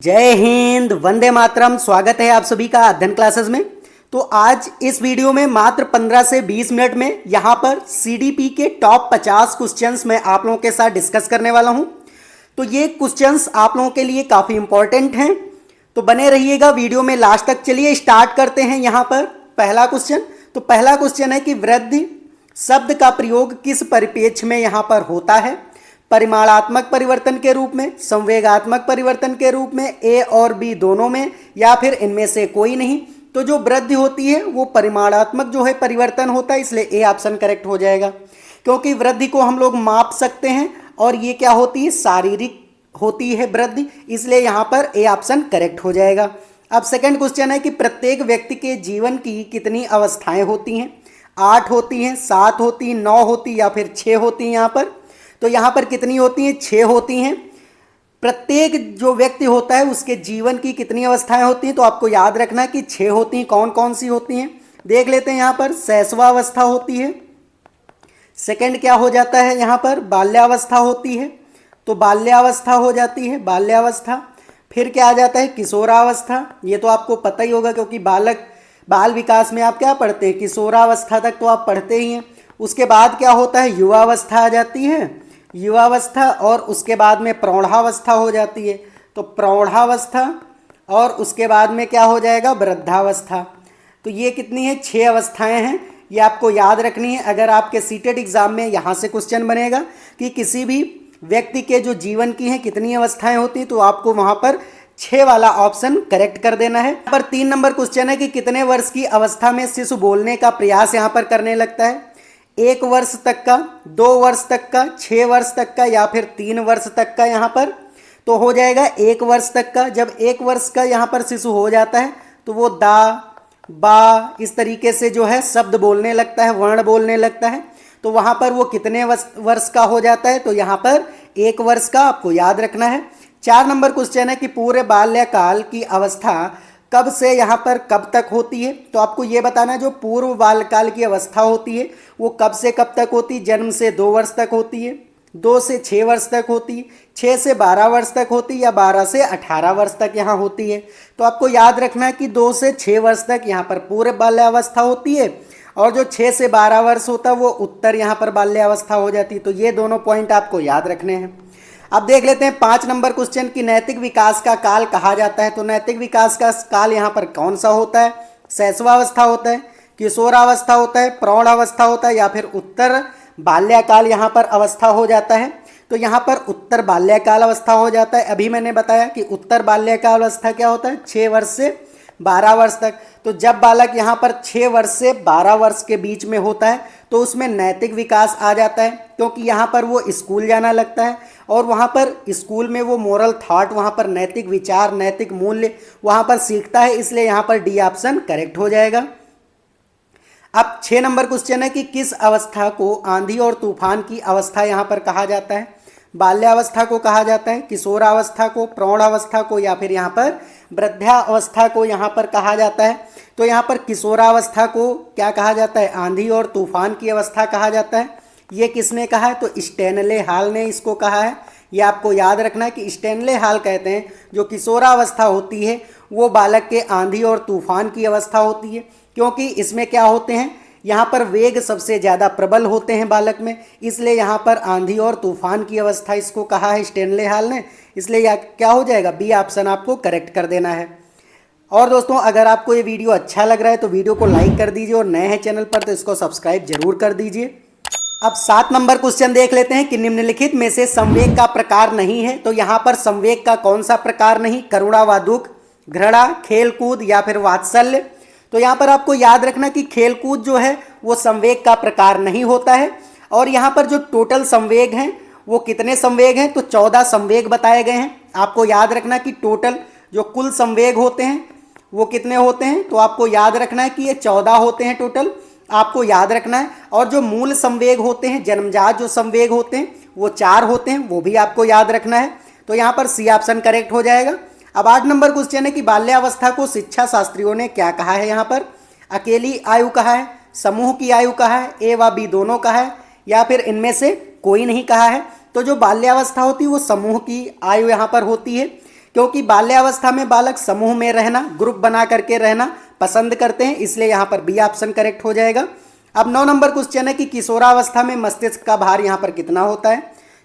जय हिंद, वंदे मातरम। स्वागत है आप सभी का अध्ययन क्लासेस में। तो आज इस वीडियो में मात्र 15 से 20 मिनट में यहाँ पर सीडीपी के टॉप 50 क्वेश्चंस मैं आप लोगों के साथ डिस्कस करने वाला हूँ। तो ये क्वेश्चंस आप लोगों के लिए काफ़ी इंपॉर्टेंट हैं, तो बने रहिएगा वीडियो में लास्ट तक। चलिए स्टार्ट करते हैं। यहाँ पर पहला क्वेश्चन, तो पहला क्वेश्चन है कि वृद्धि शब्द का प्रयोग किस परिप्रेक्ष्य में यहाँ पर होता है? परिमाणात्मक परिवर्तन के रूप में, संवेगात्मक परिवर्तन के रूप में, ए और बी दोनों में, या फिर इनमें से कोई नहीं। तो जो वृद्धि होती है वो परिमाणात्मक जो है परिवर्तन होता है, इसलिए ए ऑप्शन करेक्ट हो जाएगा, क्योंकि वृद्धि को हम लोग माप सकते हैं और ये क्या होती है, शारीरिक होती है वृद्धि, इसलिए यहाँ पर ए ऑप्शन करेक्ट हो जाएगा। अब सेकंड क्वेश्चन है कि प्रत्येक व्यक्ति के जीवन की कितनी अवस्थाएं होती हैं? 8 होती हैं, 7 होती, 9 होती या फिर 6 होती हैं? यहाँ पर तो यहाँ पर कितनी होती हैं? 6 होती हैं। प्रत्येक जो व्यक्ति होता है उसके जीवन की कितनी अवस्थाएं होती हैं? तो आपको याद रखना है कि 6 होती हैं। कौन कौन सी होती हैं देख लेते हैं। यहाँ पर शैशवावस्था होती है, सेकंड क्या हो जाता है यहाँ पर, बाल्यावस्था होती है, तो बाल्यावस्था हो जाती है, बाल्यावस्था। फिर क्या आ जाता है, किशोरावस्था। ये तो आपको पता ही होगा क्योंकि बाल विकास में आप क्या पढ़ते हैं, किशोरावस्था तक तो आप पढ़ते ही हैं। उसके बाद क्या होता है, युवावस्था आ जाती है, युवावस्था, और उसके बाद में प्रौढ़ावस्था हो जाती है, तो प्रौढ़ावस्था, और उसके बाद में क्या हो जाएगा, वृद्धावस्था। तो ये कितनी है, 6 अवस्थाएं हैं। ये आपको याद रखनी है। अगर आपके सीटेट एग्जाम में यहाँ से क्वेश्चन बनेगा कि किसी भी व्यक्ति के जो जीवन की हैं कितनी अवस्थाएं होती, तो आपको वहाँ पर 6 वाला ऑप्शन करेक्ट कर देना है। पर 3 नंबर क्वेश्चन है कि कितने वर्ष की अवस्था में शिशु बोलने का प्रयास यहाँ पर करने लगता है? 1 वर्ष तक का, 2 वर्ष तक का, 6 वर्ष तक का, या फिर 3 वर्ष तक का? यहाँ पर तो हो जाएगा 1 वर्ष तक का। जब 1 वर्ष का यहाँ पर शिशु हो जाता है तो वो दा, बा इस तरीके से जो है शब्द बोलने लगता है, वर्ण बोलने लगता है। तो वहाँ पर वो कितने वर्ष का हो जाता है? तो यहाँ पर 1 वर्ष का आपको याद रखना है। 4 नंबर क्वेश्चन है कि पूरे बाल्यकाल की अवस्था कब से यहाँ पर कब तक होती है? तो आपको ये बताना है जो पूर्व बाल्यकाल की अवस्था होती है वो कब से कब तक होती है? जन्म से 2 वर्ष तक होती है, 2 से 6 वर्ष तक होती है, 6 से 12 वर्ष तक होती है, या 12 से 18 वर्ष तक यहाँ होती है। तो आपको याद रखना है कि 2 से 6 वर्ष तक यहाँ पर पूर्व बाल्यावस्था होती है, और जो 6 से 12 वर्ष होता है वो उत्तर यहाँ पर बाल्यावस्था हो जाती है। तो ये दोनों पॉइंट आपको याद रखने हैं। अब देख लेते हैं 5 नंबर क्वेश्चन की नैतिक विकास का काल कहा जाता है। तो नैतिक विकास का काल यहाँ पर कौन सा होता है? शैशवावस्था होता है, किशोरावस्था होता है, प्रौढ़ावस्था होता है, या फिर उत्तर बाल्यकाल यहाँ पर अवस्था हो जाता है? तो यहाँ पर उत्तर बाल्यकाल अवस्था हो जाता है। अभी मैंने बताया कि उत्तर बाल्यकाल अवस्था क्या होता है, 6 वर्ष से 12 वर्ष तक। तो जब बालक यहाँ पर 6 वर्ष से 12 वर्ष के बीच में होता है तो उसमें नैतिक विकास आ जाता है, क्योंकि यहाँ पर वो स्कूल जाना लगता है और वहाँ पर स्कूल में वो मोरल थॉट, वहाँ पर नैतिक विचार, नैतिक मूल्य वहाँ पर सीखता है, इसलिए यहाँ पर डी ऑप्शन करेक्ट हो जाएगा। अब 6 नंबर क्वेश्चन है कि किस अवस्था को आंधी और तूफान की अवस्था यहाँ पर कहा जाता है? बाल्यावस्था को कहा जाता है, किशोरावस्था को, प्रौढ़ावस्था को, या फिर यहाँ पर वृद्धावस्था को यहाँ पर कहा जाता है? तो यहाँ पर किशोरावस्था को क्या कहा जाता है? आंधी और तूफान की अवस्था कहा जाता है। ये किसने कहा है? तो स्टैनले हॉल ने इसको कहा है। ये आपको याद रखना है कि स्टैनले हॉल कहते हैं जो किशोरावस्था होती है वो बालक के आंधी और तूफान की अवस्था होती है, क्योंकि इसमें क्या होते हैं, यहाँ पर वेग सबसे ज़्यादा प्रबल होते हैं बालक में, इसलिए यहाँ पर आंधी और तूफान की अवस्था इसको कहा है स्टैनले हॉल ने, इसलिए क्या हो जाएगा, बी ऑप्शन आपको करेक्ट कर देना है। और दोस्तों अगर आपको ये वीडियो अच्छा लग रहा है तो वीडियो को लाइक कर दीजिए, और नए हैं चैनल पर तो इसको सब्सक्राइब जरूर कर दीजिए। अब 7 नंबर क्वेश्चन देख लेते हैं कि निम्नलिखित में से संवेग का प्रकार नहीं है। तो यहाँ पर संवेग का कौन सा प्रकार नहीं? करुणा व दुख, घृणा, खेलकूद, या फिर वात्सल्य? तो यहाँ पर आपको याद रखना कि खेलकूद जो है वो संवेग का प्रकार नहीं होता है। और यहाँ पर जो टोटल संवेग हैं वो कितने संवेग हैं? तो 14 संवेग बताए गए हैं। आपको याद रखना कि टोटल जो कुल संवेग होते हैं वो कितने होते हैं? तो आपको याद रखना है कि ये 14 होते हैं टोटल, आपको याद रखना है। और जो मूल संवेग होते हैं, जन्मजात जो संवेग होते हैं वो 4 होते हैं, वो भी आपको याद रखना है। तो यहाँ पर सी ऑप्शन करेक्ट हो जाएगा। अब 8 नंबर क्वेश्चन है कि बाल्यावस्था को शिक्षा शास्त्रियों ने क्या कहा है? यहाँ पर अकेली आयु कहा है, समूह की आयु कहा है, ए व बी दोनों कहा है, या फिर इनमें से कोई नहीं कहा है? तो जो बाल्यावस्था होती है वो समूह की आयु यहाँ पर होती है, क्योंकि बाल्यावस्था में बालक समूह में रहना, ग्रुप बना करके रहना पसंद करते हैं, इसलिए यहाँ पर बी ऑप्शन करेक्ट हो जाएगा। अब 9 नंबर क्वेश्चन है कि किशोरावस्था में मस्तिष्क का भार यहाँ पर कितना होता है?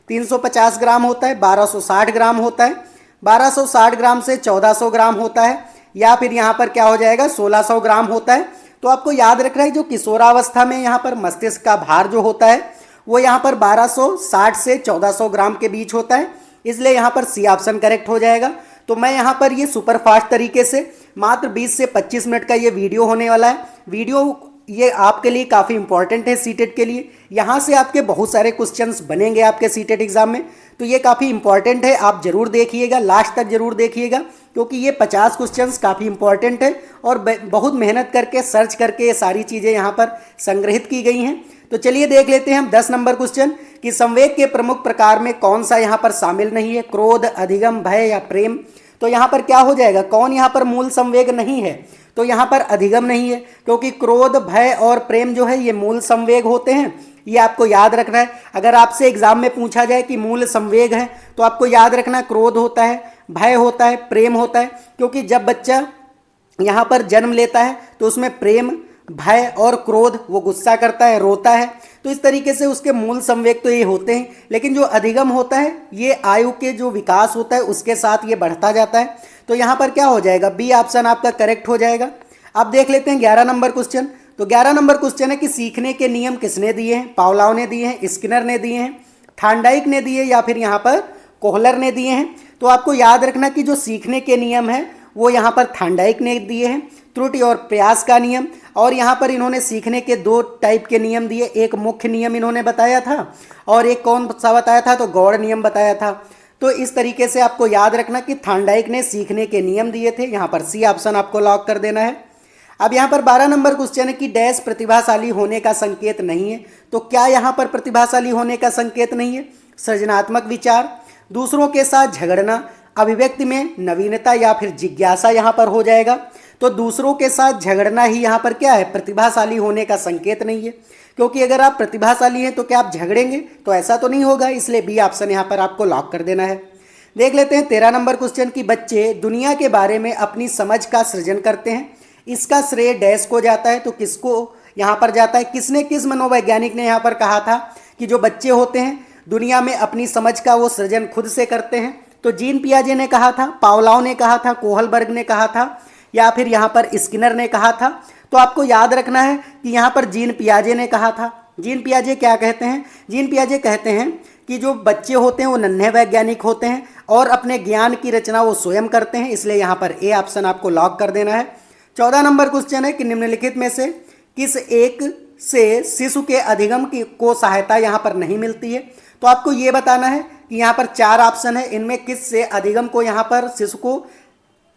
350 ग्राम होता है, 1260 ग्राम होता है, 1260 ग्राम से 1400 ग्राम होता है, या फिर यहाँ पर क्या हो जाएगा 1600 ग्राम होता है। तो आपको याद रखना है जो किशोरावस्था में यहाँ पर मस्तिष्क का भार जो होता है वो यहाँ पर 1260 से 1400 ग्राम के बीच होता है, इसलिए यहाँ पर सी ऑप्शन करेक्ट हो जाएगा। तो मैं यहाँ पर ये सुपर फास्ट तरीके से मात्र 20 से 25 मिनट का ये वीडियो होने वाला है। वीडियो ये आपके लिए काफ़ी इंपॉर्टेंट है सीटेट के लिए। यहाँ से आपके बहुत सारे क्वेश्चंस बनेंगे आपके सीटेट एग्जाम में, तो ये काफ़ी इंपॉर्टेंट है। आप जरूर देखिएगा, लास्ट तक जरूर देखिएगा, क्योंकि ये 50 क्वेश्चंस काफ़ी इंपॉर्टेंट है और बहुत मेहनत करके सर्च करके ये सारी चीज़ें यहाँ पर संग्रहित की गई हैं। तो चलिए देख लेते हैं हम 10 नंबर क्वेश्चन कि संवेग के प्रमुख प्रकार में कौन सा यहाँ पर शामिल नहीं है? क्रोध, अधिगम, भय या प्रेम। तो यहाँ पर क्या हो जाएगा, कौन यहाँ पर मूल संवेग नहीं है? तो यहाँ पर अधिगम नहीं है, क्योंकि क्रोध, भय और प्रेम जो है ये मूल संवेग होते हैं। ये आपको याद रखना है। अगर आपसे एग्जाम में पूछा जाए कि मूल संवेग है तो आपको याद रखना क्रोध होता है, भय होता है, प्रेम होता है, क्योंकि जब बच्चा यहाँ पर जन्म लेता है तो उसमें प्रेम, भय और क्रोध, वो गुस्सा करता है, रोता है, तो इस तरीके से उसके मूल संवेग तो ये होते हैं। लेकिन जो अधिगम होता है ये आयु के जो विकास होता है उसके साथ ये बढ़ता जाता है। तो यहाँ पर क्या हो जाएगा, बी ऑप्शन आपका करेक्ट हो जाएगा। अब देख लेते हैं 11 नंबर क्वेश्चन। तो 11 नंबर क्वेश्चन है कि सीखने के नियम किसने दिए हैं? पावलोव ने दिए हैं, स्किनर ने दिए हैं, थांडाइक ने दिए या फिर यहाँ पर कोहलर ने दिए हैं। तो आपको याद रखना कि जो सीखने के नियम है वो यहाँ पर थांडाइक ने दिए हैं, त्रुटि और प्रयास का नियम। और यहाँ पर इन्होंने सीखने के 2 टाइप के नियम दिए, एक मुख्य नियम इन्होंने बताया था और एक कौन सा बताया था, तो गौड़ नियम बताया था। तो इस तरीके से आपको याद रखना कि थांडाइक ने सीखने के नियम दिए थे। यहाँ पर सी ऑप्शन आपको लॉक कर देना है। अब यहाँ पर 12 नंबर क्वेश्चन है कि डैश प्रतिभाशाली होने का संकेत नहीं है। तो क्या यहाँ पर प्रतिभाशाली होने का संकेत नहीं है? सृजनात्मक विचार, दूसरों के साथ झगड़ना, अभिव्यक्ति में नवीनता या फिर जिज्ञासा यहाँ पर हो जाएगा। तो दूसरों के साथ झगड़ना ही यहाँ पर क्या है, प्रतिभाशाली होने का संकेत नहीं है, क्योंकि अगर आप प्रतिभाशाली हैं तो क्या आप झगड़ेंगे? तो ऐसा तो नहीं होगा, इसलिए बी ऑप्शन यहाँ पर आपको लॉक कर देना है। देख लेते हैं 13 नंबर क्वेश्चन कि बच्चे दुनिया के बारे में अपनी समझ का सृजन करते हैं, इसका श्रेय डैश को जाता है। तो किसको यहाँ पर जाता है? किसने, किस मनोवैज्ञानिक ने यहाँ पर कहा था कि जो बच्चे होते हैं दुनिया में अपनी समझ का वो सृजन खुद से करते हैं? तो जीन पियाजे ने कहा था, पावलोव ने कहा था, कोहलबर्ग ने कहा था, या फिर यहाँ पर स्किनर ने कहा था? तो आपको याद रखना है कि यहाँ पर जीन पियाजे ने कहा था। जीन पियाजे क्या कहते हैं? जीन पियाजे कहते हैं कि जो बच्चे होते हैं वो नन्हे वैज्ञानिक होते हैं और अपने ज्ञान की रचना वो स्वयं करते हैं, इसलिए यहाँ पर ए ऑप्शन आपको लॉक कर देना है। 14 नंबर क्वेश्चन है कि निम्नलिखित में से किस एक से शिशु के अधिगम को सहायता यहाँ पर नहीं मिलती है? तो आपको ये बताना है कि यहाँ पर 4 ऑप्शन है, इनमें किस से अधिगम को यहाँ पर शिशु को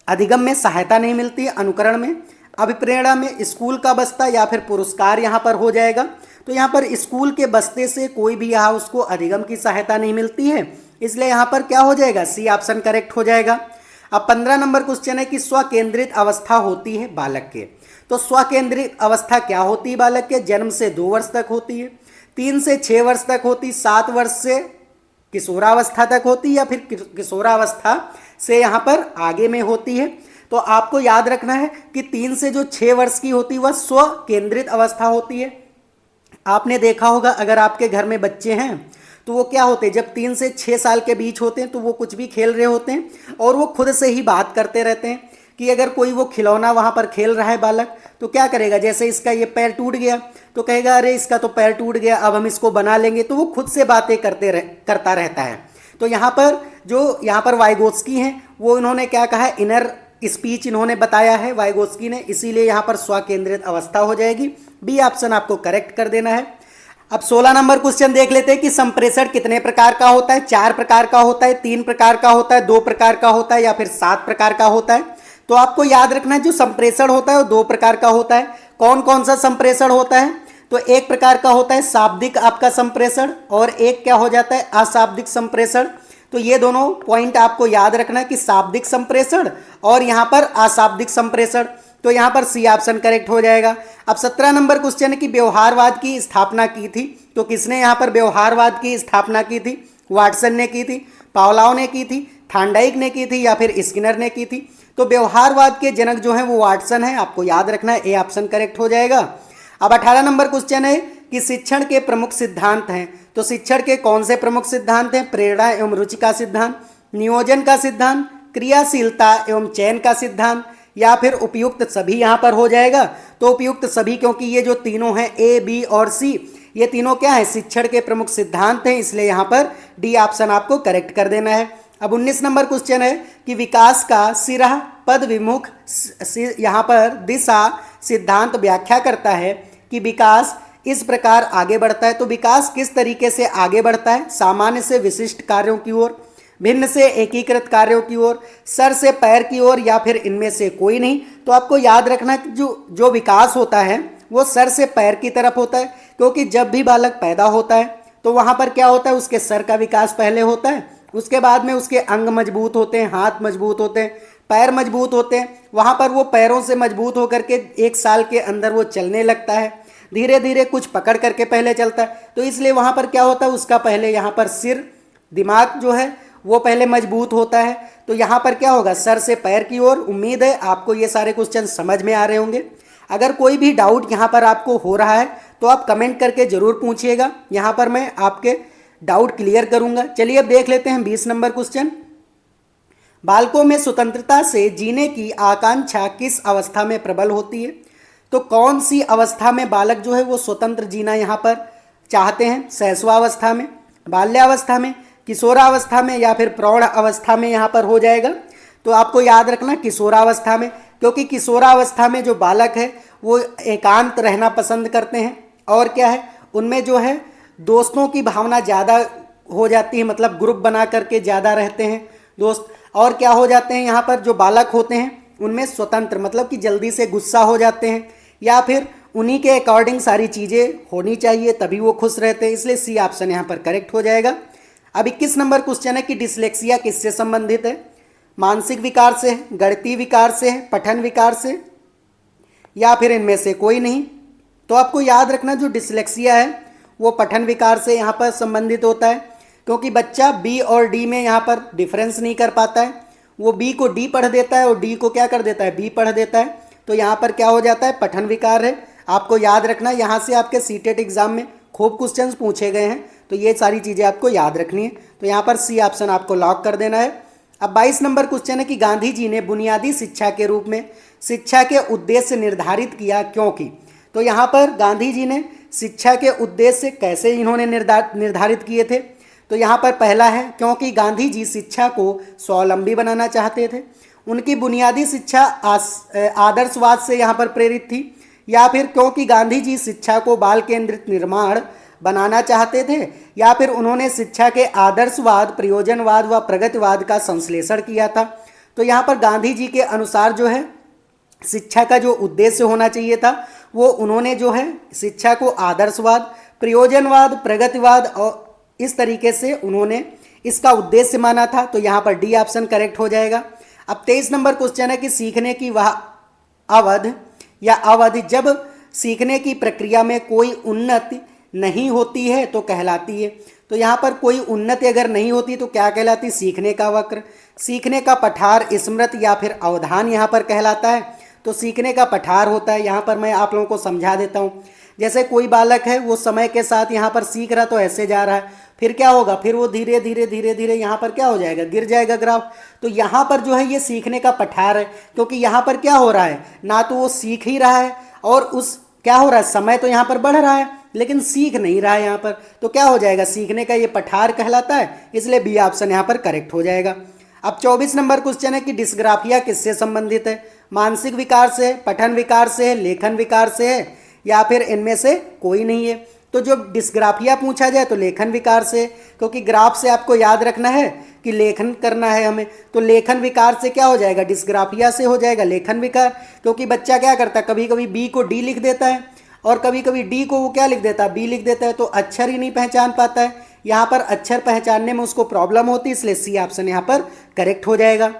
अधिगम में सहायता नहीं मिलती है? अनुकरण में, अभिप्रेरणा में, स्कूल का बस्ता या फिर पुरस्कार यहाँ पर हो जाएगा। तो यहाँ पर स्कूल के बस्ते से कोई भी यहाँ उसको अधिगम की सहायता नहीं मिलती है, इसलिए यहाँ पर क्या हो जाएगा, सी ऑप्शन करेक्ट हो जाएगा। अब 15 नंबर क्वेश्चन है कि स्वकेंद्रित अवस्था होती है बालक के। तो स्वकेंद्रित अवस्था क्या होती है बालक के? जन्म से 2 वर्ष तक होती है, 3 से 6 वर्ष तक होती, 7 वर्ष से किशोरावस्था तक होती, या फिर किशोरावस्था से यहाँ पर आगे में होती है। तो आपको याद रखना है कि 3 से जो 6 वर्ष की होती है वह स्व केंद्रित अवस्था होती है। आपने देखा होगा अगर आपके घर में बच्चे हैं तो वो क्या होते हैं, जब 3 से 6 साल के बीच होते हैं तो वो कुछ भी खेल रहे होते हैं और वो खुद से ही बात करते रहते हैं कि अगर कोई वो खिलौना वहाँ पर खेल रहा है बालक तो क्या करेगा, जैसे इसका ये पैर टूट गया तो कहेगा अरे इसका तो पैर टूट गया, अब हम इसको बना लेंगे। तो वो खुद से बातें करता रहता है। तो यहाँ पर वाइगोत्स्की हैं वो इन्होंने क्या कहा है, इनर स्पीच इन्होंने बताया है वाइगोत्स्की ने, इसीलिए यहाँ पर स्वकेंद्रित अवस्था हो जाएगी। बी ऑप्शन आपको करेक्ट कर देना है। अब 16 नंबर क्वेश्चन देख लेते हैं कि संप्रेषण कितने प्रकार का होता है? 4 प्रकार का होता है, 3 प्रकार का होता है, 2 प्रकार का होता है या फिर 7 प्रकार का होता है? तो आपको याद रखना है जो संप्रेषण होता है वो 2 प्रकार का होता है। कौन कौन सा संप्रेषण होता है? तो एक प्रकार का होता है शाब्दिक आपका संप्रेषण और एक क्या हो जाता है, अशाब्दिक संप्रेषण। तो ये दोनों पॉइंट आपको याद रखना है कि शाब्दिक संप्रेषण और यहाँ पर अशाब्दिक संप्रेषण। तो यहाँ पर सी ऑप्शन करेक्ट हो जाएगा। अब 17 नंबर क्वेश्चन है कि व्यवहारवाद की स्थापना की थी। तो किसने यहाँ पर व्यवहारवाद की स्थापना की थी? वाटसन ने की थी, पावलोव ने की थी, थांडाइक ने की थी या फिर स्किनर ने की थी? तो व्यवहारवाद के जनक जो हैं वो वाटसन है, आपको याद रखना है, ए ऑप्शन करेक्ट हो जाएगा। अब 18 नंबर क्वेश्चन है कि शिक्षण के प्रमुख सिद्धांत हैं। तो शिक्षण के कौन से प्रमुख सिद्धांत हैं? प्रेरणा एवं रुचि का सिद्धांत, नियोजन का सिद्धांत, क्रियाशीलता एवं चयन का सिद्धांत, या फिर उपयुक्त सभी यहाँ पर हो जाएगा। तो उपयुक्त सभी, क्योंकि ये जो तीनों हैं ए, बी और सी, ये तीनों क्या है? शिक्षण के प्रमुख सिद्धांत हैं, इसलिए यहाँ पर डी ऑप्शन आपको करेक्ट कर देना है। अब 19 नंबर क्वेश्चन है कि विकास का सिरह पद विमुख यहाँ पर दिशा सिद्धांत व्याख्या करता है कि विकास इस प्रकार आगे बढ़ता है। तो विकास किस तरीके से आगे बढ़ता है? सामान्य से विशिष्ट कार्यों की ओर, भिन्न से एकीकृत कार्यों की ओर, सर से पैर की ओर, या फिर इनमें से कोई नहीं। तो आपको याद रखना कि जो विकास होता है वो सर से पैर की तरफ होता है, क्योंकि जब भी बालक पैदा होता है तो वहाँ पर क्या होता है? उसके सर का विकास पहले होता है, उसके बाद में उसके अंग मजबूत होते हैं, हाथ मजबूत होते हैं, पैर मजबूत होते हैं। वहाँ पर वो पैरों से मजबूत होकर के 1 साल के अंदर वो चलने लगता है, धीरे धीरे कुछ पकड़ करके पहले चलता है। तो इसलिए वहाँ पर क्या होता है? उसका पहले यहाँ पर सिर, दिमाग जो है वो पहले मजबूत होता है। तो यहाँ पर क्या होगा? सर से पैर की ओर। उम्मीद है आपको ये सारे क्वेश्चन समझ में आ रहे होंगे। अगर कोई भी डाउट यहाँ पर आपको हो रहा है तो आप कमेंट करके ज़रूर पूछिएगा, यहाँ पर मैं आपके डाउट क्लियर करूँगा। चलिए अब देख लेते हैं 20 नंबर क्वेश्चन। बालकों में स्वतंत्रता से जीने की आकांक्षा किस अवस्था में प्रबल होती है? तो कौन सी अवस्था में बालक जो है वो स्वतंत्र जीना यहाँ पर चाहते हैं? शैशवावस्था में, बाल्यावस्था में, किशोरावस्था में, या फिर प्रौढ़ अवस्था में यहाँ पर हो जाएगा? तो आपको याद रखना किशोरावस्था में, क्योंकि किशोरावस्था में जो बालक है वो एकांत रहना पसंद करते हैं, और क्या है, उनमें जो है दोस्तों की भावना ज़्यादा हो जाती है, मतलब ग्रुप बना करके ज़्यादा रहते हैं दोस्त। और क्या हो जाते हैं यहाँ पर जो बालक होते हैं उनमें स्वतंत्र, मतलब कि जल्दी से गुस्सा हो जाते हैं, या फिर उन्हीं के अकॉर्डिंग सारी चीज़ें होनी चाहिए तभी वो खुश रहते हैं, इसलिए सी ऑप्शन यहाँ पर करेक्ट हो जाएगा। अब 21 नंबर क्वेश्चन है कि डिसलेक्सिया किससे संबंधित है? मानसिक विकार से है, गणितीय विकार से है, पठन विकार से, या फिर इनमें से कोई नहीं? तो आपको याद रखना जो डिसलेक्सिया है वो पठन विकार से यहाँ पर संबंधित होता है, क्योंकि बच्चा बी और डी में यहाँ पर डिफरेंस नहीं कर पाता है। वो बी को डी पढ़ देता है और डी को क्या कर देता है? बी पढ़ देता है। तो यहाँ पर क्या हो जाता है? पठन विकार है। आपको याद रखना, यहाँ से आपके सीटेट एग्जाम में खूब क्वेश्चंस पूछे गए हैं, तो ये सारी चीज़ें आपको याद रखनी है। तो यहाँ पर सी ऑप्शन आपको लॉक कर देना है। अब 22 नंबर क्वेश्चन है कि गांधी जी ने बुनियादी शिक्षा के रूप में शिक्षा के उद्देश्य निर्धारित किया क्योंकि? तो यहाँ पर गांधी जी ने शिक्षा के उद्देश्य कैसे इन्होंने निर्धारित किए थे? तो यहाँ पर पहला है क्योंकि गांधी जी शिक्षा को स्वावलंबी बनाना चाहते थे, उनकी बुनियादी शिक्षा आदर्शवाद से यहाँ पर प्रेरित थी, या फिर क्योंकि गांधी जी शिक्षा को बाल केंद्रित निर्माण बनाना चाहते थे, या फिर उन्होंने शिक्षा के आदर्शवाद, प्रयोजनवाद व प्रगतिवाद का संश्लेषण किया था। तो यहाँ पर गांधी जी के अनुसार जो है शिक्षा का जो उद्देश्य होना चाहिए था वो उन्होंने जो है शिक्षा को आदर्शवाद, प्रयोजनवाद, प्रगतिवाद और इस तरीके से उन्होंने इसका उद्देश्य माना था। तो यहाँ पर डी ऑप्शन करेक्ट हो जाएगा। अब 23 नंबर क्वेश्चन है कि सीखने की वह अवधि या अवधि जब सीखने की प्रक्रिया में कोई उन्नति नहीं होती है तो कहलाती है। तो यहाँ पर कोई उन्नति अगर नहीं होती तो क्या कहलाती? सीखने का वक्र, सीखने का पठार, स्मृति या फिर अवधान यहाँ पर कहलाता है। तो सीखने का पठार होता है। यहाँ पर मैं आप लोगों को समझा देता हूँ। जैसे कोई बालक है वो समय के साथ यहाँ पर सीख रहा तो ऐसे जा रहा है, फिर क्या होगा? फिर वो धीरे धीरे धीरे धीरे यहाँ पर क्या हो जाएगा? गिर जाएगा ग्राफ। तो यहाँ पर जो है ये सीखने का पठार है, क्योंकि यहाँ पर क्या हो रहा है? ना तो वो सीख ही रहा है और उस क्या हो रहा है? समय तो यहाँ पर बढ़ रहा है लेकिन सीख नहीं रहा है यहाँ पर। तो क्या हो जाएगा? सीखने का ये पठार कहलाता है, इसलिए बी ऑप्शन यहाँ पर करेक्ट हो जाएगा। अब 24 नंबर क्वेश्चन है कि डिस्ग्राफिया किससे संबंधित है? मानसिक विकार से, पठन विकार से, लेखन विकार से है, या फिर इनमें से कोई नहीं है? तो जो डिस्ग्राफिया पूछा जाए तो लेखन विकार से, क्योंकि ग्राफ से आपको याद रखना है कि लेखन करना है हमें, तो लेखन विकार से क्या हो जाएगा? डिस्ग्राफिया से हो जाएगा लेखन विकार। क्योंकि बच्चा क्या करता है, कभी कभी बी को डी लिख देता है और कभी कभी डी को वो क्या लिख देता है? बी लिख देता है, तो अक्षर ही नहीं पहचान पाता है। यहाँ पर अक्षर पहचानने में उसको प्रॉब्लम होती है, इसलिए सी ऑप्शन यहाँ पर करेक्ट हो जाएगा।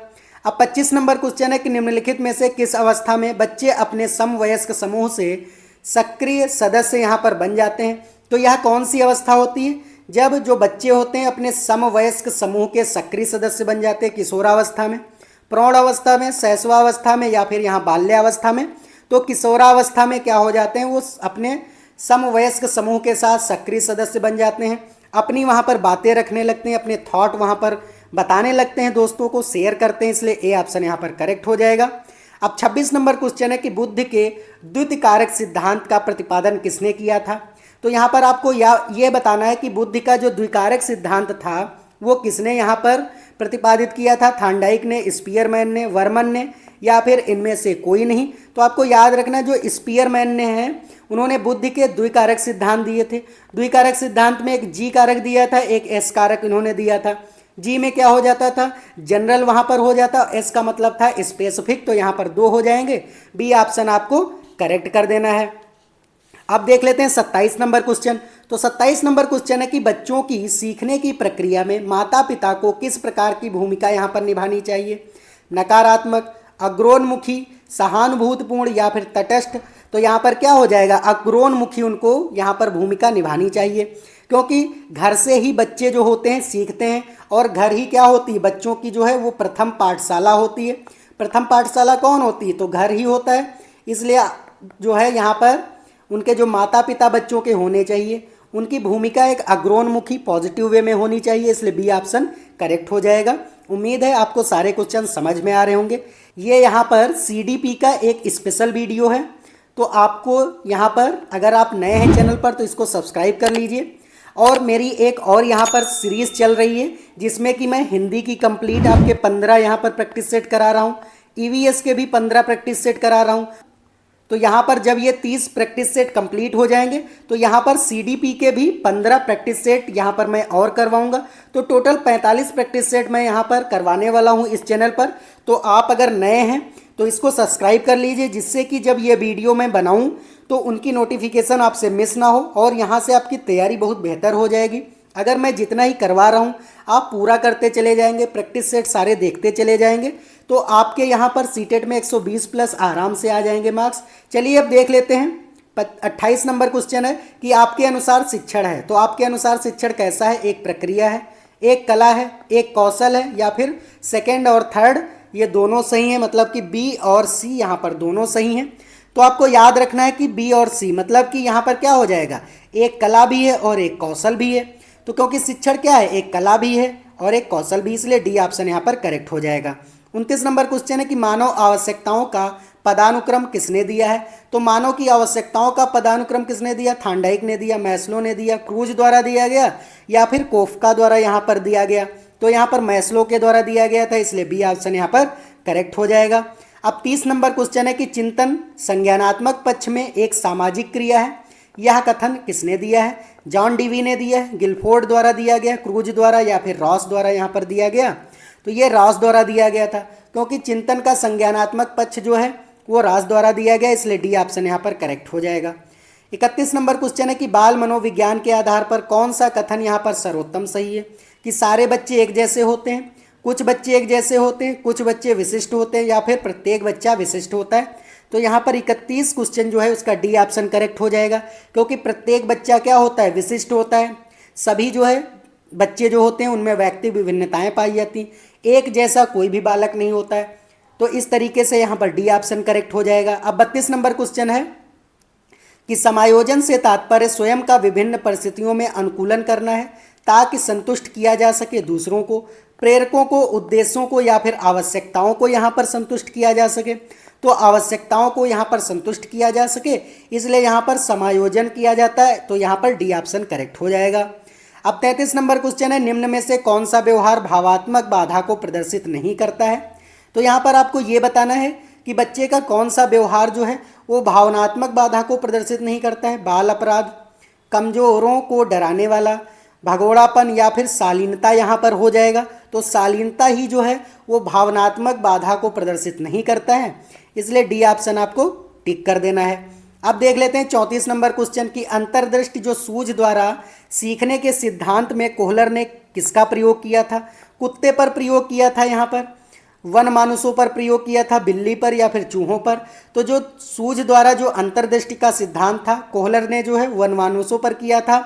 अब 25 नंबर क्वेश्चन है कि निम्नलिखित में से किस अवस्था में बच्चे अपने समवयस्क समूह से सक्रिय सदस्य यहाँ पर बन जाते हैं? तो यह कौन सी अवस्था होती है? जब जो बच्चे होते हैं अपने समवयस्क समूह के सक्रिय सदस्य बन जाते हैं किशोरावस्था में, प्रौढ़ावस्था में, शैशवावस्था में या फिर यहाँ बाल्यावस्था में। तो किशोरावस्था में क्या हो जाते हैं, वो अपने समवयस्क समूह के साथ सक्रिय सदस्य बन जाते हैं, अपनी वहाँ पर बातें रखने लगते हैं, अपने थॉट वहाँ पर बताने लगते हैं, दोस्तों को शेयर करते हैं, इसलिए ए ऑप्शन यहाँ पर करेक्ट हो जाएगा। अब 26 नंबर क्वेश्चन है कि बुद्ध के द्वितीय कारक सिद्धांत का प्रतिपादन किसने किया था। तो यहाँ पर आपको ये बताना है कि बुद्ध का जो द्विकारक सिद्धांत था वो किसने यहाँ पर प्रतिपादित किया था। थांडाइक ने, स्पीयरमैन ने, वर्मन ने, या फिर इनमें से कोई नहीं। तो आपको याद रखना जो स्पीयरमैन ने हैं उन्होंने बुद्ध के द्विकारक सिद्धांत दिए थे। द्विकारक सिद्धांत में एक जी कारक दिया था, एक एस कारक इन्होंने दिया था। जी में क्या हो जाता था, जनरल वहाँ पर हो जाता, एस का मतलब था स्पेसिफिक, तो यहाँ पर 2 हो जाएंगे। बी ऑप्शन आपको करेक्ट कर देना है। अब देख लेते हैं 27 नंबर क्वेश्चन। तो 27 नंबर क्वेश्चन है कि बच्चों की सीखने की प्रक्रिया में माता पिता को किस प्रकार की भूमिका यहाँ पर निभानी चाहिए। नकारात्मक, अग्रोन्मुखी, सहानुभूतिपूर्ण या फिर तटस्थ। तो यहाँ पर क्या हो जाएगा, अग्रोन्मुखी उनको यहाँ पर भूमिका निभानी चाहिए, क्योंकि घर से ही बच्चे जो होते हैं सीखते हैं, और घर ही क्या होती है, बच्चों की जो है वो प्रथम पाठशाला होती है। प्रथम पाठशाला कौन होती है, तो घर ही होता है। इसलिए जो है यहाँ पर उनके जो माता पिता बच्चों के होने चाहिए, उनकी भूमिका एक अग्रोन्मुखी पॉजिटिव वे में होनी चाहिए, इसलिए बी ऑप्शन करेक्ट हो जाएगा। उम्मीद है आपको सारे क्वेश्चन समझ में आ रहे होंगे। ये यहाँ पर सीडीपी का एक स्पेशल वीडियो है, तो आपको यहाँ पर अगर आप नए हैं चैनल पर तो इसको सब्सक्राइब कर लीजिए। और मेरी एक और यहाँ पर सीरीज़ चल रही है जिसमें कि मैं हिंदी की कंप्लीट आपके 15 यहाँ पर प्रैक्टिस सेट करा रहा हूँ, ईवीएस के भी 15 प्रैक्टिस सेट करा रहा हूँ। तो यहाँ पर जब ये 30 प्रैक्टिस सेट कंप्लीट हो जाएंगे तो यहाँ पर सीडीपी के भी 15 प्रैक्टिस सेट यहाँ पर मैं और करवाऊँगा। तो टोटल 45 प्रैक्टिस सेट मैं यहाँ पर करवाने वाला हूँ इस चैनल पर। तो आप अगर नए हैं तो इसको सब्सक्राइब कर लीजिए, जिससे कि जब ये वीडियो मैं बनाऊँ तो उनकी नोटिफिकेशन आपसे मिस ना हो, और यहाँ से आपकी तैयारी बहुत बेहतर हो जाएगी। अगर मैं जितना ही करवा रहा हूँ आप पूरा करते चले जाएंगे, प्रैक्टिस सेट सारे देखते चले जाएंगे, तो आपके यहाँ पर सीटेट में 120 प्लस आराम से आ जाएंगे मार्क्स। चलिए अब देख लेते हैं 28 नंबर क्वेश्चन है कि आपके अनुसार शिक्षण है। तो आपके अनुसार शिक्षण कैसा है, एक प्रक्रिया है, एक कला है, एक कौशल है, या फिर सेकेंड और थर्ड ये दोनों सही हैं, मतलब कि बी और सी यहाँ पर दोनों सही हैं। तो आपको याद रखना है कि बी और सी मतलब कि यहाँ पर क्या हो जाएगा, एक कला भी है और एक कौशल भी है। तो क्योंकि शिक्षण क्या है, एक कला भी है और एक कौशल भी, इसलिए डी ऑप्शन यहाँ पर करेक्ट हो जाएगा। 29 नंबर क्वेश्चन है कि मानव आवश्यकताओं का पदानुक्रम किसने दिया है। तो मानव की आवश्यकताओं का पदानुक्रम किसने दिया, थांडाइक ने दिया, मैस्लो ने दिया, क्रूज द्वारा दिया गया, या फिर कोफका द्वारा यहाँ पर दिया गया। तो यहाँ पर मैस्लो के द्वारा दिया गया था, इसलिए बी ऑप्शन यहाँ पर करेक्ट हो जाएगा। अब 30 नंबर क्वेश्चन है कि चिंतन संज्ञानात्मक पक्ष में एक सामाजिक क्रिया है, यह कथन किसने दिया है। जॉन डीवी ने दिया है, गिलफोर्ड द्वारा दिया गया, क्रूज द्वारा, या फिर रॉस द्वारा यहाँ पर दिया गया। तो ये रॉस द्वारा दिया गया था, क्योंकि चिंतन का संज्ञानात्मक पक्ष जो है वो रॉस द्वारा दिया गया, इसलिए डी ऑप्शन यहाँ पर करेक्ट हो जाएगा। 31 नंबर क्वेश्चन है कि बाल मनोविज्ञान के आधार पर कौन सा कथन यहाँ पर सर्वोत्तम सही है। कि सारे बच्चे एक जैसे होते हैं, कुछ बच्चे एक जैसे होते हैं, कुछ बच्चे विशिष्ट होते हैं, या फिर प्रत्येक बच्चा विशिष्ट होता है। तो यहाँ पर 31 क्वेश्चन जो है उसका डी ऑप्शन करेक्ट हो जाएगा, क्योंकि प्रत्येक बच्चा क्या होता है, विशिष्ट होता है। सभी जो है बच्चे जो होते हैं उनमें व्यक्तिगत विभिन्नताएं पाई जाती हैं, एक जैसा कोई भी बालक नहीं होता है। तो इस तरीके से यहाँ पर डी ऑप्शन करेक्ट हो जाएगा। अब 32 नंबर क्वेश्चन है कि समायोजन से तात्पर्य स्वयं का विभिन्न परिस्थितियों में अनुकूलन करना है ताकि संतुष्ट किया जा सके दूसरों को, प्रेरकों को, उद्देश्यों को, या फिर आवश्यकताओं को यहाँ पर संतुष्ट किया जा सके। तो आवश्यकताओं को यहाँ पर संतुष्ट किया जा सके, इसलिए यहाँ पर समायोजन किया जाता है। तो यहाँ पर डी ऑप्शन करेक्ट हो जाएगा। अब 33 नंबर क्वेश्चन है निम्न में से कौन सा व्यवहार भावात्मक बाधा को प्रदर्शित नहीं करता है। तो यहाँ पर आपको ये बताना है कि बच्चे का कौन सा व्यवहार जो है वो भावनात्मक बाधा को प्रदर्शित नहीं करता है। बाल अपराध, कमजोरों को डराने वाला, भगोड़ापन, या फिर शालीनता यहाँ पर हो जाएगा। तो शालीनता ही जो है वो भावनात्मक बाधा को प्रदर्शित नहीं करता है, इसलिए डी ऑप्शन आपको टिक कर देना है। अब देख लेते हैं 34 नंबर क्वेश्चन की अंतर्दृष्टि जो सूझ द्वारा सीखने के सिद्धांत में कोहलर ने किसका प्रयोग किया था। कुत्ते पर प्रयोग किया था, यहाँ पर वन मानुषों पर प्रयोग किया था, बिल्ली पर, या फिर चूहों पर। तो जो सूझ द्वारा जो अंतर्दृष्टि का सिद्धांत था कोहलर ने जो है वन मानुषों पर किया था,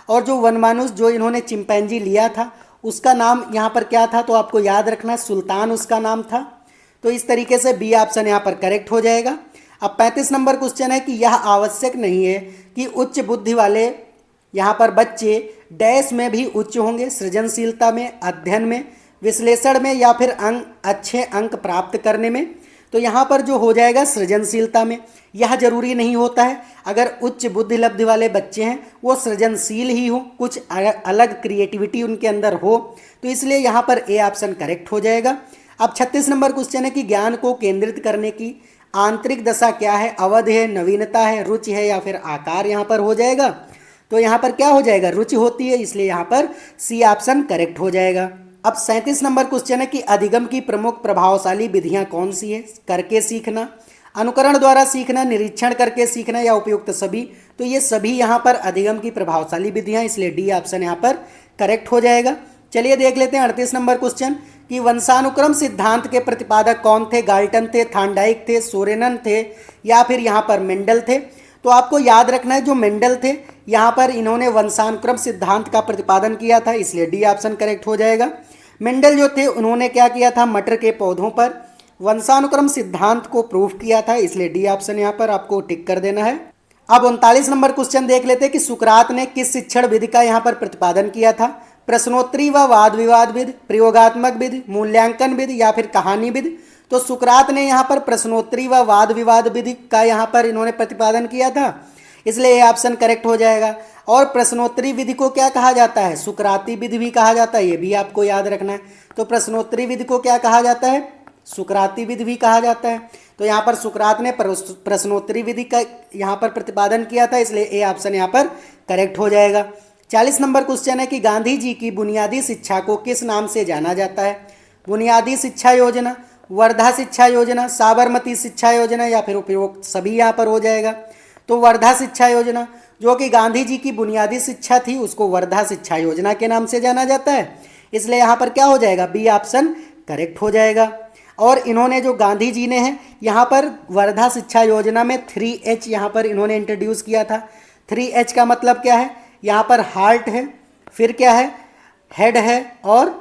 और जो वनमानुष जो इन्होंने चिंपैंजी लिया था उसका नाम यहाँ पर क्या था, तो आपको याद रखना है सुल्तान उसका नाम था। तो इस तरीके से बी ऑप्शन यहाँ पर करेक्ट हो जाएगा। अब 35 नंबर क्वेश्चन है कि यह आवश्यक नहीं है कि उच्च बुद्धि वाले यहाँ पर बच्चे डैश में भी उच्च होंगे, सृजनशीलता में, अध्ययन में, विश्लेषण में या फिर अच्छे अंक प्राप्त करने में। तो यहाँ पर जो हो जाएगा सृजनशीलता में। यह जरूरी नहीं होता है, अगर उच्च बुद्धि लब्धि वाले बच्चे हैं वो सृजनशील ही हो, कुछ अलग क्रिएटिविटी उनके अंदर हो, तो इसलिए यहाँ पर ए ऑप्शन करेक्ट हो जाएगा। अब 36 नंबर क्वेश्चन है कि ज्ञान को केंद्रित करने की आंतरिक दशा क्या है, अवधि है, नवीनता है, रुचि है या फिर आकार यहाँ पर हो जाएगा। तो यहाँ पर क्या हो जाएगा, रुचि होती है, इसलिए यहाँ पर सी ऑप्शन करेक्ट हो जाएगा। अब 37 नंबर क्वेश्चन है कि अधिगम की प्रमुख प्रभावशाली विधियां कौन सी है, करके सीखना, अनुकरण द्वारा सीखना, निरीक्षण करके सीखना या उपयुक्त सभी। तो ये सभी यहाँ पर अधिगम की प्रभावशाली विधियां, इसलिए डी ऑप्शन यहाँ पर करेक्ट हो जाएगा। चलिए देख लेते हैं 38 नंबर क्वेश्चन कि वंशानुक्रम सिद्धांत के प्रतिपादक कौन थे, गाल्टन थे, थांडाइक थे, सोरेनन थे या फिर यहाँ पर मेंडल थे। तो आपको याद रखना है जो मेंडल थे यहाँ पर इन्होंने वंशानुक्रम सिद्धांत का प्रतिपादन किया था, इसलिए डी ऑप्शन करेक्ट हो जाएगा। मेंडल जो थे उन्होंने क्या किया था, मटर के पौधों पर वंशानुक्रम सिद्धांत को प्रूव किया था, इसलिए डी ऑप्शन यहाँ पर आपको टिक कर देना है। अब 39 नंबर क्वेश्चन देख लेते हैं कि सुकरात ने किस शिक्षण विधि का यहाँ पर प्रतिपादन किया था, प्रश्नोत्तरी व वाद विवाद विधि, प्रयोगात्मक विधि, मूल्यांकन विधि या फिर कहानी विधि। तो सुकरात ने यहाँ पर प्रश्नोत्तरी व वाद विवाद विधि का यहाँ पर इन्होंने प्रतिपादन किया था, इसलिए ये ऑप्शन करेक्ट हो जाएगा। और प्रश्नोत्तरी विधि को क्या कहा जाता है, सुकराती विधि भी कहा जाता है, ये भी आपको याद रखना है। तो प्रश्नोत्तरी विधि को क्या कहा जाता है, सुकराती विधि भी कहा जाता है। तो यहाँ पर सुकरात ने प्रश्नोत्तरी विधि का यहाँ पर प्रतिपादन किया था, इसलिए ए ऑप्शन यहाँ पर करेक्ट हो जाएगा। 40 नंबर क्वेश्चन है कि गांधी जी की बुनियादी शिक्षा को किस नाम से जाना जाता है, बुनियादी शिक्षा योजना, वर्धा शिक्षा योजना, साबरमती शिक्षा योजना या फिर उपयुक्त सभी यहाँ पर हो जाएगा। तो वर्धा शिक्षा योजना जो कि गांधी जी की बुनियादी शिक्षा थी उसको वर्धा शिक्षा योजना के नाम से जाना जाता है, इसलिए यहाँ पर क्या हो जाएगा, बी ऑप्शन करेक्ट हो जाएगा। और इन्होंने जो गांधी जी ने है यहाँ पर वर्धा शिक्षा योजना में 3H यहाँ पर इन्होंने इंट्रोड्यूस किया था। 3H का मतलब क्या है, यहाँ पर हार्ट है, फिर क्या है, हेड है और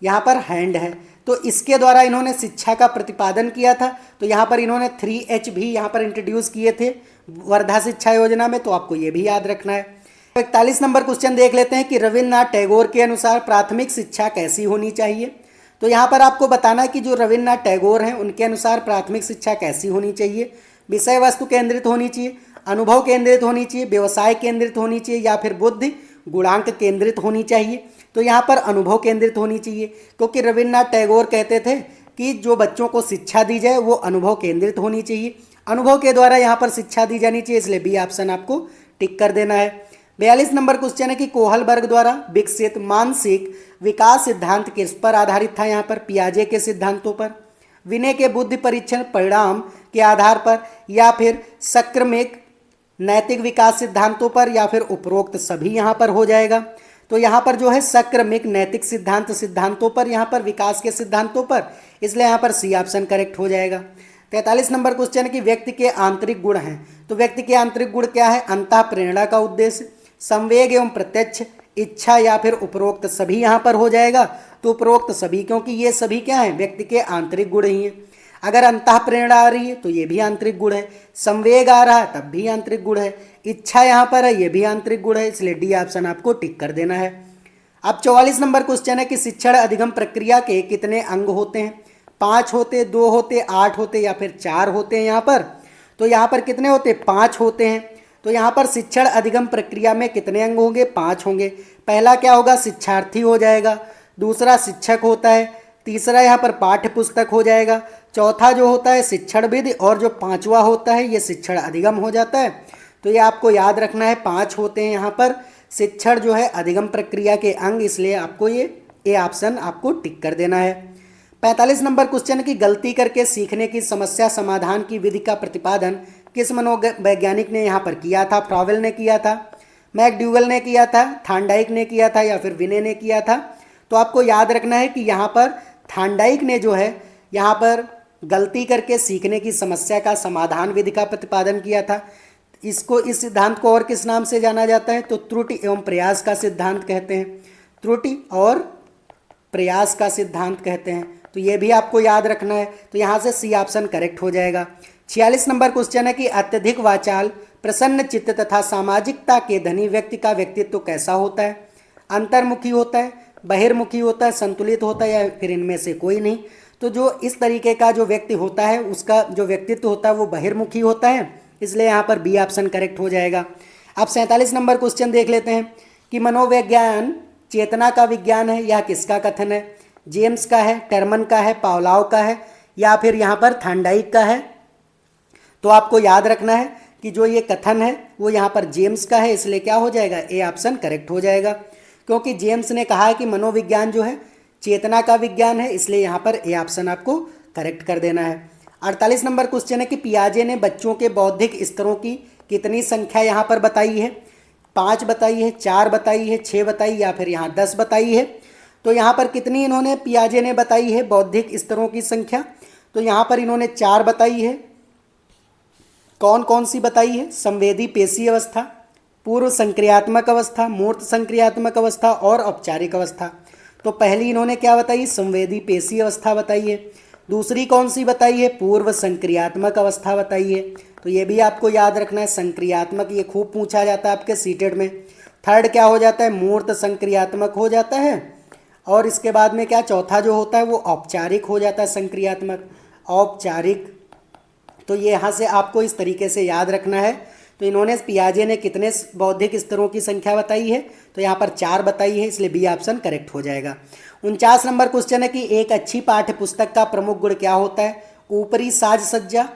यहाँ पर हैंड है। तो इसके द्वारा इन्होंने शिक्षा का प्रतिपादन किया था, तो यहाँ पर इन्होंने 3H भी यहाँ पर इंट्रोड्यूस किए थे वर्धा शिक्षा योजना में, तो आपको ये भी याद रखना है। 41 नंबर क्वेश्चन देख लेते हैं कि रविन्द्रनाथ टैगोर के अनुसार प्राथमिक शिक्षा कैसी होनी चाहिए। तो यहाँ पर आपको बताना है कि जो रविन्द्रनाथ टैगोर हैं उनके अनुसार प्राथमिक शिक्षा कैसी होनी चाहिए, विषय वस्तु केंद्रित होनी चाहिए, अनुभव केंद्रित होनी चाहिए, व्यवसाय केंद्रित होनी चाहिए या फिर बुद्धि गुणांक केंद्रित होनी चाहिए। तो यहाँ पर अनुभव केंद्रित होनी चाहिए, क्योंकि रविन्द्रनाथ टैगोर कहते थे कि जो बच्चों को शिक्षा दी जाए वो अनुभव केंद्रित होनी चाहिए, अनुभव के द्वारा यहाँ पर शिक्षा दी जानी चाहिए, इसलिए बी ऑप्शन आपको टिक कर देना है। 42 नंबर क्वेश्चन है कि कोहलबर्ग द्वारा विकसित मानसिक विकास सिद्धांत किस पर आधारित था, यहाँ पर पियाजे के सिद्धांतों पर, विनय के बुद्धि परीक्षण परिणाम के आधार पर या फिर सक्रमिक नैतिक विकास सिद्धांतों पर या फिर उपरोक्त सभी यहाँ पर हो जाएगा। तो यहाँ पर जो है सक्रमिक नैतिक सिद्धांतों पर, यहाँ पर विकास के सिद्धांतों पर, इसलिए यहाँ पर सी ऑप्शन करेक्ट हो जाएगा। 43 नंबर क्वेश्चन है कि व्यक्ति के आंतरिक गुण हैं। तो व्यक्ति के आंतरिक गुण क्या है, अंतः प्रेरणा का उद्देश्य, संवेग एवं प्रत्यक्ष इच्छा या फिर उपरोक्त सभी यहाँ पर हो जाएगा। तो उपरोक्त सभी, क्योंकि ये सभी क्या है, व्यक्ति के आंतरिक गुण ही हैं। अगर अंतः प्रेरणा आ रही है तो ये भी आंतरिक गुण है, संवेग आ रहा है तब भी आंतरिक गुण है, इच्छा यहाँ पर है ये भी आंतरिक गुण है, इसलिए डी ऑप्शन आपको टिक कर देना है। अब 44 नंबर क्वेश्चन है कि शिक्षण अधिगम प्रक्रिया के कितने अंग होते हैं, 5 होते, 2 होते, 8 होते या फिर 4 होते हैं यहाँ पर। तो यहाँ पर कितने होते, 5 होते हैं। तो यहाँ पर शिक्षण अधिगम प्रक्रिया में कितने अंग होंगे, 5 होंगे। पहला क्या होगा, शिक्षार्थी हो जाएगा, दूसरा शिक्षक होता है, तीसरा यहाँ पर पाठ्य पुस्तक हो जाएगा, चौथा जो होता है शिक्षण विधि और जो 5वां होता है ये शिक्षण अधिगम हो जाता है। तो ये आपको याद रखना है, 5 होते हैं यहाँ पर शिक्षण जो है अधिगम प्रक्रिया के अंग, इसलिए आपको ये ए ऑप्शन आपको टिक कर देना है। 45 नंबर क्वेश्चन की गलती करके सीखने की समस्या समाधान की विधि का प्रतिपादन किस मनोवैज्ञानिक ने यहाँ पर किया था, फ्रॉवेल ने किया था, मैकडूगल ने किया था, थांडाइक ने किया था या फिर विने ने किया था। तो आपको याद रखना है कि यहाँ पर थांडाइक ने जो है यहाँ पर गलती करके सीखने की समस्या का समाधान विधि का प्रतिपादन किया था। इसको, इस सिद्धांत को और किस नाम से जाना जाता है? तो त्रुटि एवं प्रयास का सिद्धांत कहते हैं। त्रुटि और प्रयास का सिद्धांत कहते हैं। तो ये भी आपको याद रखना है। तो यहाँ से सी ऑप्शन करेक्ट हो जाएगा। 46 नंबर क्वेश्चन है कि अत्यधिक वाचाल, प्रसन्न चित्त तथा सामाजिकता के धनी व्यक्ति का व्यक्तित्व कैसा होता है? अंतर्मुखी होता है, बहिर्मुखी होता है, संतुलित होता है, या फिर इनमें से कोई नहीं? तो जो इस तरीके का जो व्यक्ति होता है उसका जो व्यक्तित्व होता है वो बहिर्मुखी होता है, इसलिए यहाँ पर बी ऑप्शन करेक्ट हो जाएगा। अब 47 नंबर क्वेश्चन देख लेते हैं कि मनोविज्ञान चेतना का विज्ञान है, यह किसका कथन है? जेम्स का है, टर्मन का है, पावलाव का है, या फिर यहाँ पर थॉर्नडाइक का है? तो आपको याद रखना है कि जो ये कथन है वो यहाँ पर जेम्स का है, इसलिए क्या हो जाएगा? ए ऑप्शन करेक्ट हो जाएगा, क्योंकि जेम्स ने कहा है कि मनोविज्ञान जो है चेतना का विज्ञान है, इसलिए यहाँ पर ए ऑप्शन आपको करेक्ट कर देना है। 48 नंबर क्वेश्चन है कि पियाजे ने बच्चों के बौद्धिक स्तरों की कितनी संख्या यहाँ पर बताई है? 5 बताई है, 4 बताई है, 6 बताई, या फिर यहाँ 10 बताई है? तो यहाँ पर कितनी इन्होंने, पियाजे ने बताई है बौद्धिक स्तरों की संख्या? तो यहाँ पर इन्होंने 4 बताई है। कौन कौन सी बताई है? संवेदी पेशी अवस्था, पूर्व संक्रियात्मक अवस्था, मूर्त संक्रियात्मक अवस्था और औपचारिक अवस्था। तो पहली इन्होंने क्या बताई? संवेदी पेशी अवस्था बताई है। दूसरी कौन सी बताई है? पूर्व संक्रियात्मक अवस्था बताई है। तो ये भी आपको याद रखना है, संक्रियात्मक, ये खूब पूछा जाता है आपके सीटेट में। थर्ड क्या हो जाता है? मूर्त संक्रियात्मक हो जाता है। और इसके बाद में क्या, चौथा जो होता है वो औपचारिक हो जाता है, संक्रियात्मक, औपचारिक। तो ये यहाँ से आपको इस तरीके से याद रखना है। तो इन्होंने, पियाजे ने कितने बौद्धिक स्तरों की संख्या बताई है? तो यहाँ पर 4 बताई है, इसलिए बी ऑप्शन करेक्ट हो जाएगा। 49 नंबर क्वेश्चन है कि एक अच्छी पाठ्य पुस्तक का प्रमुख गुण क्या होता है? ऊपरी साज सज्जा,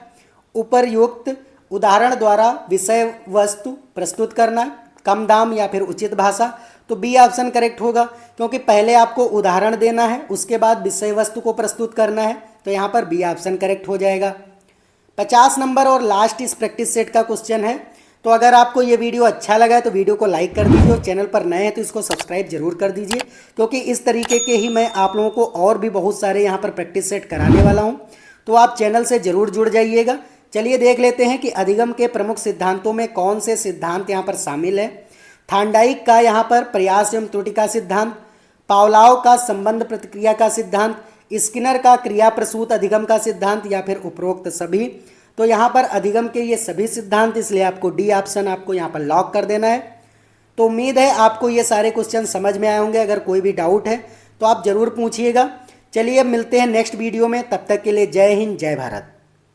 उपरयुक्त उदाहरण द्वारा विषय वस्तु प्रस्तुत करना, कम दाम, या फिर उचित भाषा? तो बी ऑप्शन करेक्ट होगा, क्योंकि पहले आपको उदाहरण देना है, उसके बाद विषय वस्तु को प्रस्तुत करना है। तो यहाँ पर बी ऑप्शन करेक्ट हो जाएगा। 50 नंबर और लास्ट इस प्रैक्टिस सेट का क्वेश्चन है। तो अगर आपको ये वीडियो अच्छा लगा है तो वीडियो को लाइक कर दीजिए, और चैनल पर नए हैं तो इसको सब्सक्राइब जरूर कर दीजिए, क्योंकि इस तरीके के ही मैं आप लोगों को और भी बहुत सारे यहाँ पर प्रैक्टिस सेट कराने वाला हूँ। तो आप चैनल से जरूर जुड़ जाइएगा। चलिए देख लेते हैं कि अधिगम के प्रमुख सिद्धांतों में कौन से सिद्धांत यहाँ पर शामिल है। थॉर्नडाइक का यहाँ पर प्रयास एवं त्रुटि का सिद्धांत, पावलाव का संबंध प्रतिक्रिया का सिद्धांत, स्किनर का क्रिया प्रसूत अधिगम का सिद्धांत, या फिर उपरोक्त सभी? तो यहाँ पर अधिगम के ये सभी सिद्धांत, इसलिए आपको डी ऑप्शन आपको यहाँ पर लॉक कर देना है। तो उम्मीद है आपको ये सारे क्वेश्चन समझ में आए होंगे। अगर कोई भी डाउट है तो आप ज़रूर पूछिएगा। चलिए अब मिलते हैं नेक्स्ट वीडियो में, तब तक के लिए जय हिंद, जय भारत।